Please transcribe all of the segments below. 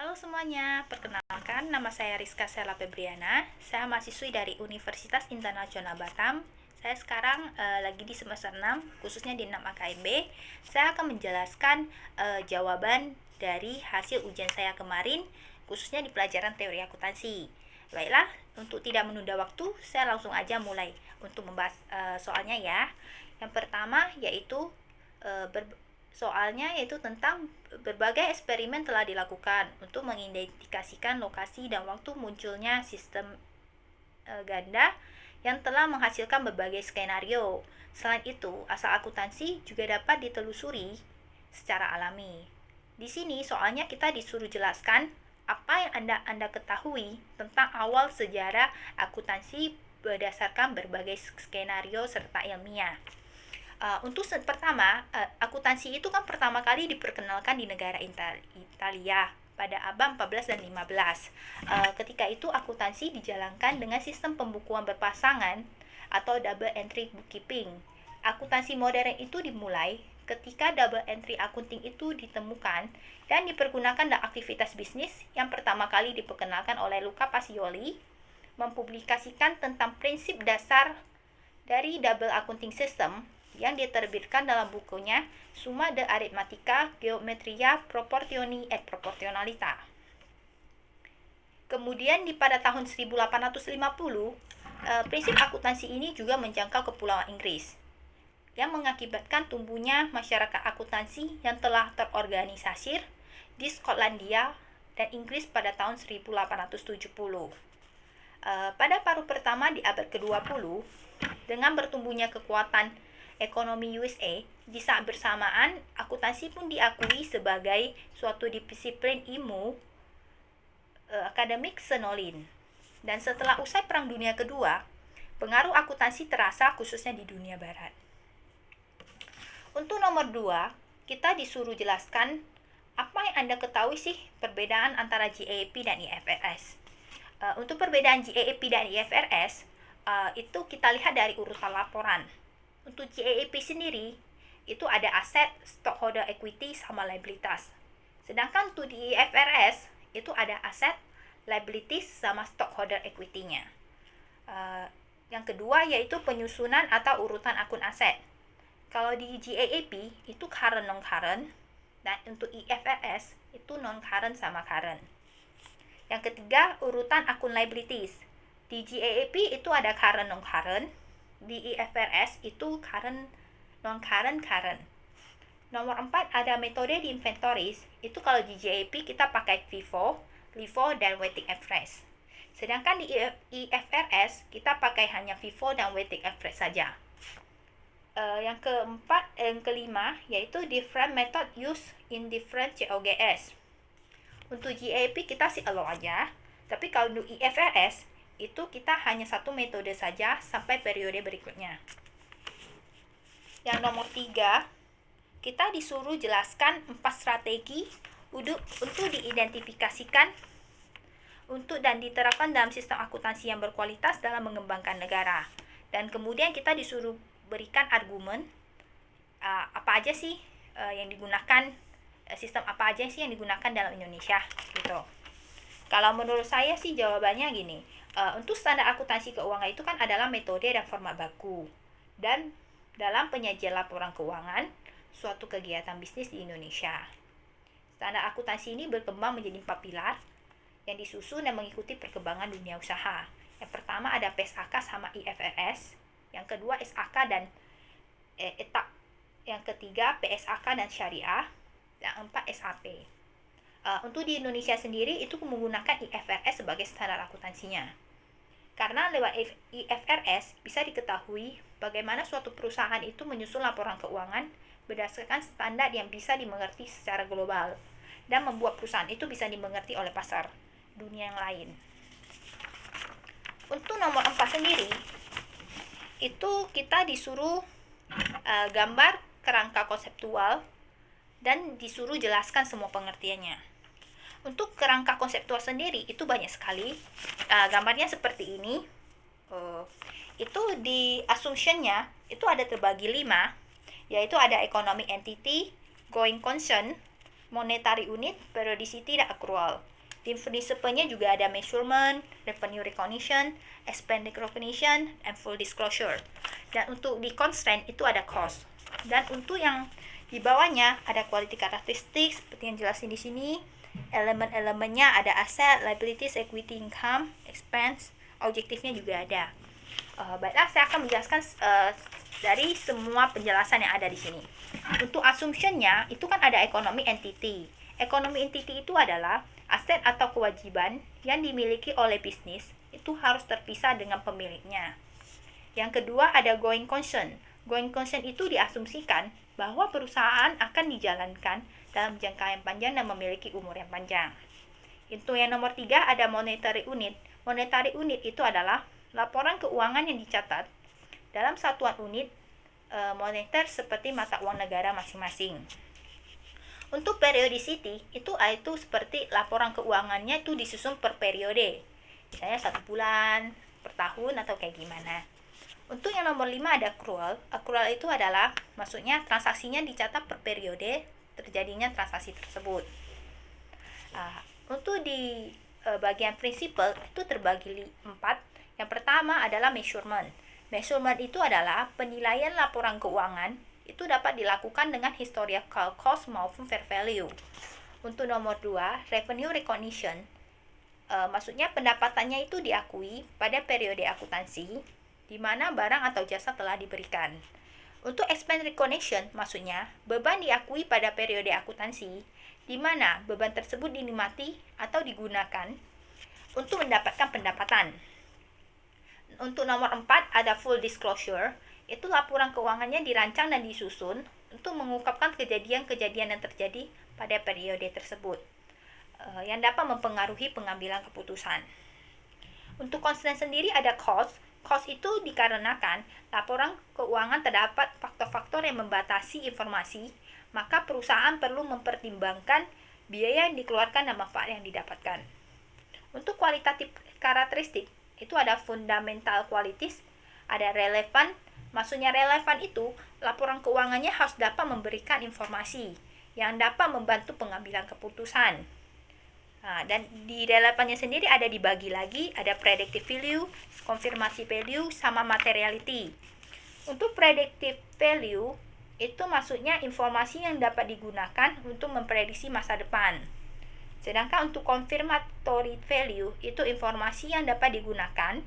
Halo semuanya, perkenalkan nama saya Rizka Sela Febriana. Saya mahasiswi dari Universitas Internasional Batam. Saya sekarang lagi di semester 6, khususnya di 6 AKIB. Saya akan menjelaskan jawaban dari hasil ujian saya kemarin, khususnya di pelajaran teori akuntansi. Baiklah, untuk tidak menunda waktu, saya langsung aja mulai untuk membahas soalnya ya. Yang pertama yaitu soalnya yaitu tentang berbagai eksperimen telah dilakukan untuk mengidentifikasikan lokasi dan waktu munculnya sistem ganda yang telah menghasilkan berbagai skenario. Selain itu, asal akuntansi juga dapat ditelusuri secara alami. Di sini soalnya kita disuruh jelaskan apa yang Anda ketahui tentang awal sejarah akuntansi berdasarkan berbagai skenario serta ilmiah. Untuk pertama, akuntansi itu kan pertama kali diperkenalkan di negara Italia pada abad 14 dan 15. Ketika itu akuntansi dijalankan dengan sistem pembukuan berpasangan atau double entry bookkeeping. Akuntansi modern itu dimulai ketika double entry accounting itu ditemukan dan dipergunakan dalam aktivitas bisnis yang pertama kali diperkenalkan oleh Luca Pacioli, mempublikasikan tentang prinsip dasar dari double accounting system yang diterbitkan dalam bukunya Summa de Arithmetica Geometria Proportioni et Proportionalita. Kemudian pada tahun 1850, prinsip akuntansi ini juga menjangkau Kepulauan Inggris, yang mengakibatkan tumbuhnya masyarakat akuntansi yang telah terorganisasi di Skotlandia dan Inggris pada tahun 1870. Pada paruh pertama di abad ke-20, dengan bertumbuhnya kekuatan ekonomi USA, di saat bersamaan akuntansi pun diakui sebagai suatu disiplin ilmu akademik senolim. Dan setelah usai Perang Dunia Kedua, pengaruh akuntansi terasa khususnya di dunia barat. Untuk nomor 2, kita disuruh jelaskan apa yang Anda ketahui sih perbedaan antara GAAP dan IFRS. Untuk perbedaan GAAP dan IFRS, itu kita lihat dari urutan laporan. Untuk GAAP sendiri, itu ada aset, stockholder equity, sama liabilitas. Sedangkan untuk di IFRS, itu ada aset, liabilities, sama stockholder equity-nya. Yang kedua yaitu penyusunan atau urutan akun aset. Kalau di GAAP, itu current non-current, dan untuk IFRS, itu non-current sama current. Yang ketiga, urutan akun liabilities. Di GAAP itu ada current non-current, di IFRS itu current non-current current. Nomor 4 ada metode di inventories. Itu kalau di GAAP kita pakai FIFO, LIFO, dan weighted average. Sedangkan di IFRS kita pakai hanya FIFO dan weighted average saja. Yang kelima yaitu different method used in different COGS. Untuk GAAP kita sih allow aja, tapi kalau di IFRS itu kita hanya satu metode saja sampai periode berikutnya. Yang nomor 3, kita disuruh jelaskan 4 strategi untuk diidentifikasikan dan diterapkan dalam sistem akuntansi yang berkualitas dalam mengembangkan negara. Dan kemudian kita disuruh berikan argumen apa aja sih yang digunakan, sistem apa aja sih yang digunakan dalam Indonesia gitu. Kalau menurut saya sih jawabannya gini. Untuk standar akuntansi keuangan itu kan adalah metode dan format baku. Dan dalam penyajian laporan keuangan suatu kegiatan bisnis di Indonesia. Standar akuntansi ini berkembang menjadi 4 pilar yang disusun dan mengikuti perkembangan dunia usaha. Yang pertama ada PSAK sama IFRS, yang kedua SAK dan ETAP, yang ketiga PSAK dan Syariah, yang keempat SAP. Untuk di Indonesia sendiri itu menggunakan IFRS sebagai standar akuntansinya. Karena lewat IFRS bisa diketahui bagaimana suatu perusahaan itu menyusun laporan keuangan berdasarkan standar yang bisa dimengerti secara global dan membuat perusahaan itu bisa dimengerti oleh pasar dunia yang lain. Untuk nomor 4 sendiri, itu kita disuruh gambar kerangka konseptual dan disuruh jelaskan semua pengertiannya. Untuk kerangka konseptual sendiri itu banyak sekali. Gambarnya seperti ini. Itu di assumption-nya itu ada terbagi 5, yaitu ada economic entity, going concern, monetary unit, periodicity, dan accrual. Di prinsipnya juga ada measurement, revenue recognition, expense recognition, and full disclosure. Dan untuk di constraint itu ada cost. Dan untuk yang di bawahnya ada quality characteristics seperti yang jelasin di sini. Elemen-elemennya ada aset, liabilities, equity, income, expense, objektifnya juga ada. Baiklah, saya akan menjelaskan dari semua penjelasan yang ada di sini. Untuk assumption-nya itu kan ada economic entity. Economic entity itu adalah aset atau kewajiban yang dimiliki oleh bisnis itu harus terpisah dengan pemiliknya. Yang kedua ada going concern. Going concern itu diasumsikan bahwa perusahaan akan dijalankan dalam jangka yang panjang dan memiliki umur yang panjang. Itu yang nomor 3 ada monetary unit. Monetary unit itu adalah laporan keuangan yang dicatat dalam satuan unit moneter seperti mata uang negara masing-masing. Untuk periodicity itu seperti laporan keuangannya itu disusun per periode. Misalnya 1 bulan, per tahun atau kayak gimana. Untuk yang nomor 5 ada accrual. Accrual itu adalah maksudnya transaksinya dicatat per periode terjadinya transaksi tersebut. Untuk di bagian principle itu terbagi 4. Yang pertama adalah measurement. Measurement itu adalah penilaian laporan keuangan itu dapat dilakukan dengan historical cost maupun fair value. Untuk nomor 2, revenue recognition. Maksudnya pendapatannya itu diakui pada periode akuntansi di mana barang atau jasa telah diberikan. Untuk expense recognition, maksudnya beban diakui pada periode akuntansi di mana beban tersebut dinikmati atau digunakan untuk mendapatkan pendapatan. Untuk nomor 4 ada full disclosure. Itu laporan keuangannya dirancang dan disusun untuk mengungkapkan kejadian-kejadian yang terjadi pada periode tersebut yang dapat mempengaruhi pengambilan keputusan. Untuk constraint sendiri ada cost. Cost itu dikarenakan laporan keuangan terdapat faktor-faktor yang membatasi informasi, maka perusahaan perlu mempertimbangkan biaya yang dikeluarkan dan manfaat yang didapatkan. Untuk kualitatif karakteristik itu ada fundamental qualities, ada relevan. Maksudnya relevan itu, laporan keuangannya harus dapat memberikan informasi yang dapat membantu pengambilan keputusan. Dan di relevannya sendiri ada dibagi lagi, ada predictive value, konfirmasi value, sama materiality. Untuk predictive value, itu maksudnya informasi yang dapat digunakan untuk memprediksi masa depan. Sedangkan untuk confirmatory value, itu informasi yang dapat digunakan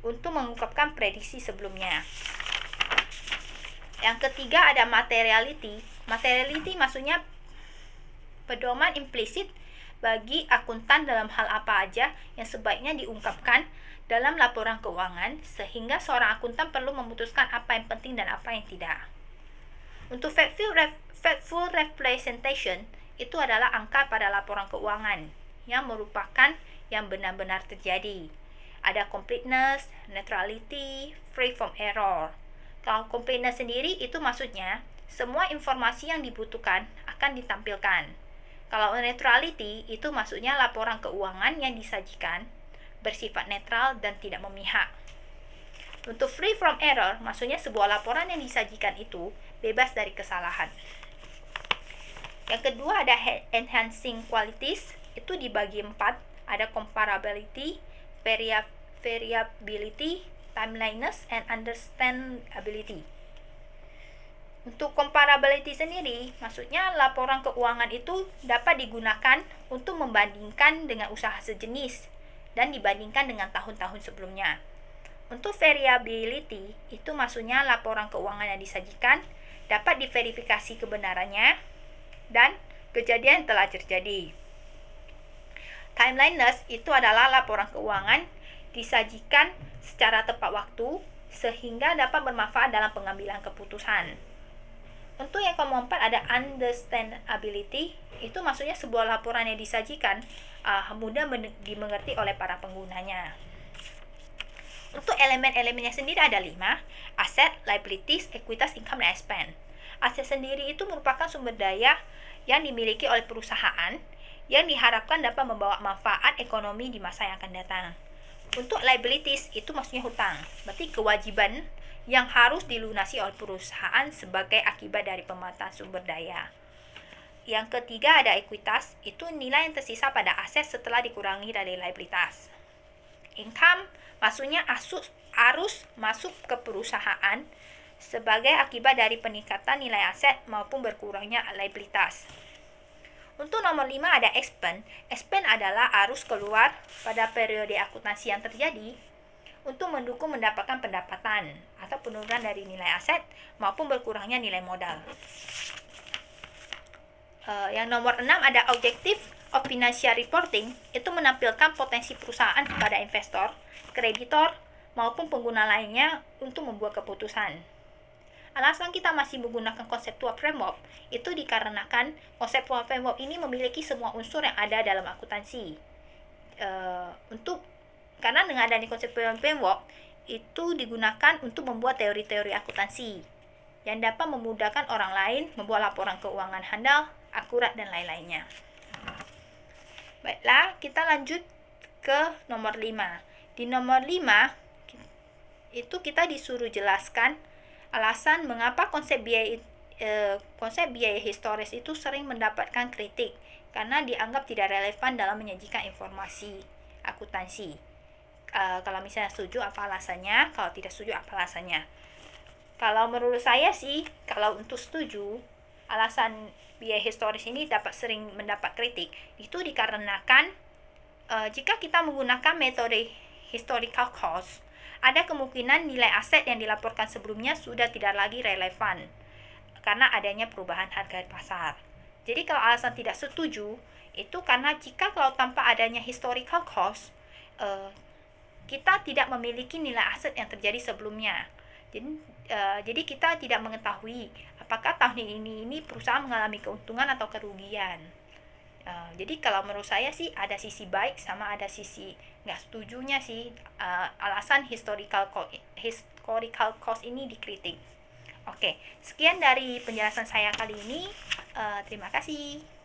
untuk mengungkapkan prediksi sebelumnya. Yang ketiga ada materiality. Materiality maksudnya pedoman implisit bagi akuntan dalam hal apa aja yang sebaiknya diungkapkan dalam laporan keuangan sehingga seorang akuntan perlu memutuskan apa yang penting dan apa yang tidak. Untuk factful representation itu adalah angka pada laporan keuangan yang merupakan yang benar-benar terjadi. Ada completeness, neutrality, free from error. Kalau completeness sendiri itu maksudnya semua informasi yang dibutuhkan akan ditampilkan. Kalau neutrality itu maksudnya laporan keuangan yang disajikan bersifat netral dan tidak memihak. Untuk free from error maksudnya sebuah laporan yang disajikan itu bebas dari kesalahan. Yang kedua ada enhancing qualities, itu dibagi 4, ada comparability, variability, timeliness, and understandability. Untuk comparability sendiri, maksudnya laporan keuangan itu dapat digunakan untuk membandingkan dengan usaha sejenis dan dibandingkan dengan tahun-tahun sebelumnya. Untuk variability, itu maksudnya laporan keuangan yang disajikan dapat diverifikasi kebenarannya dan kejadian telah terjadi. Timeliness itu adalah laporan keuangan disajikan secara tepat waktu sehingga dapat bermanfaat dalam pengambilan keputusan. Untuk yang keempat ada understandability, itu maksudnya sebuah laporan yang disajikan mudah dimengerti oleh para penggunanya. Untuk elemen-elemennya sendiri ada 5, aset, liabilities, equitas, income, dan expense. Aset sendiri itu merupakan sumber daya yang dimiliki oleh perusahaan yang diharapkan dapat membawa manfaat ekonomi di masa yang akan datang. Untuk liabilities itu maksudnya hutang, berarti kewajiban yang harus dilunasi oleh perusahaan sebagai akibat dari pemanfaatan sumber daya. yang ketiga ada ekuitas, itu nilai yang tersisa pada aset setelah dikurangi dari liabilitas. Income, maksudnya arus masuk ke perusahaan sebagai akibat dari peningkatan nilai aset maupun berkurangnya liabilitas. Untuk nomor 5 ada expense. Expense adalah arus keluar pada periode akuntansi yang terjadi untuk mendukung mendapatkan pendapatan atau penurunan dari nilai aset maupun berkurangnya nilai modal. Yang nomor 6 ada objective of financial reporting, itu menampilkan potensi perusahaan kepada investor, kreditor, maupun pengguna lainnya untuk membuat keputusan. Alasan kita masih menggunakan konseptual framework itu dikarenakan konseptual framework ini memiliki semua unsur yang ada dalam akuntansi. Karena dengan adanya konseptual framework itu digunakan untuk membuat teori-teori akuntansi yang dapat memudahkan orang lain membuat laporan keuangan handal, akurat, dan lain-lainnya. Baiklah, kita lanjut ke nomor 5. Di nomor 5 itu kita disuruh jelaskan alasan mengapa konsep biaya historis itu sering mendapatkan kritik karena dianggap tidak relevan dalam menyajikan informasi akuntansi. Kalau misalnya setuju apa alasannya, kalau tidak setuju apa alasannya. Kalau menurut saya sih, kalau untuk setuju, alasan biaya historis ini dapat sering mendapat kritik itu dikarenakan jika kita menggunakan metode historical cost, ada kemungkinan nilai aset yang dilaporkan sebelumnya sudah tidak lagi relevan karena adanya perubahan harga pasar. Jadi kalau alasan tidak setuju itu karena kalau tanpa adanya historical cost, kita tidak memiliki nilai aset yang terjadi sebelumnya. Jadi kita tidak mengetahui apakah tahun ini perusahaan mengalami keuntungan atau kerugian. Jadi kalau menurut saya sih ada sisi baik sama ada sisi nggak setujunya sih, alasan historical cost ini dikritik. Oke, sekian dari penjelasan saya kali ini. Terima kasih.